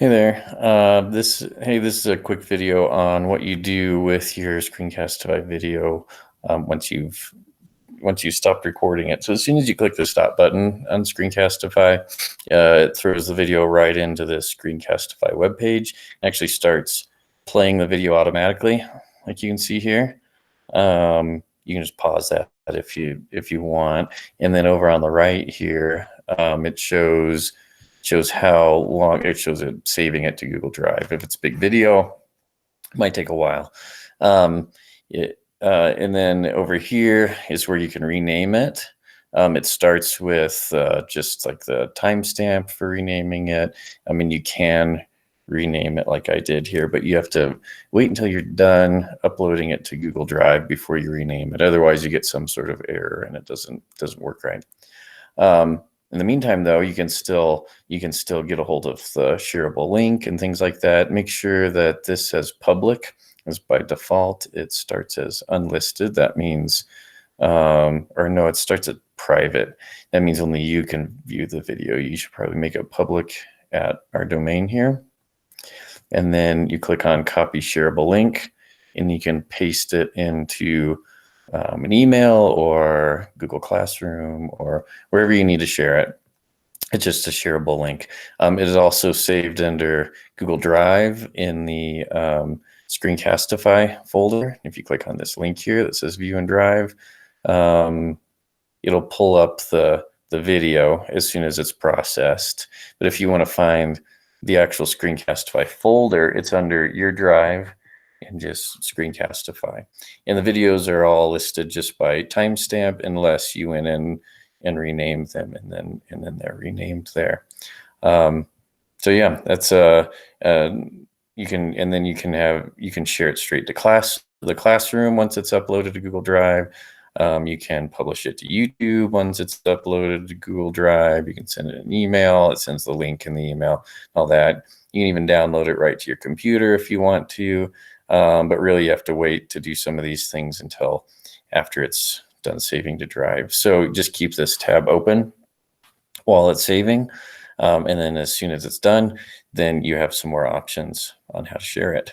Hey there. This is a quick video on what you do with your Screencastify video once you've stopped recording it. So as soon as you click the stop button on Screencastify, it throws the video right into the Screencastify webpage. It actually starts playing the video automatically, like you can see here. You can just pause that if you want, and then over on the right here, it shows how long it shows it saving it to Google Drive. If it's a big video, it might take a while. And then over here is where you can rename it. It starts with just like the timestamp for renaming it. I mean, you can rename it like I did here, but you have to wait until you're done uploading it to Google Drive before you rename it. Otherwise, you get some sort of error and it doesn't work right. In the meantime, though, you can still get a hold of the shareable link and things like that. Make sure that this says public, as by default it starts as unlisted. That means, or no, it starts at private. That means only you can view the video. You should probably make it public at our domain here. And then you click on copy shareable link, and you can paste it into an email or Google Classroom or wherever you need to share it. It's just a shareable link. It is also saved under Google Drive in the Screencastify folder. If you click on this link here that says View and Drive, it'll pull up the video as soon as it's processed. But if you want to find the actual Screencastify folder, it's under your drive and just Screencastify. And the videos are all listed just by timestamp unless you went in and rename them, and then they're renamed there. So yeah, that's you can share it straight to the classroom once it's uploaded to Google Drive. You can publish it to YouTube once it's uploaded to Google Drive. You can send it an email. It sends the link in the email, all that. You can even download it right to your computer if you want to. But really, you have to wait to do some of these things until after it's done saving to Drive. So just keep this tab open while it's saving. And then as soon as it's done, then you have some more options on how to share it.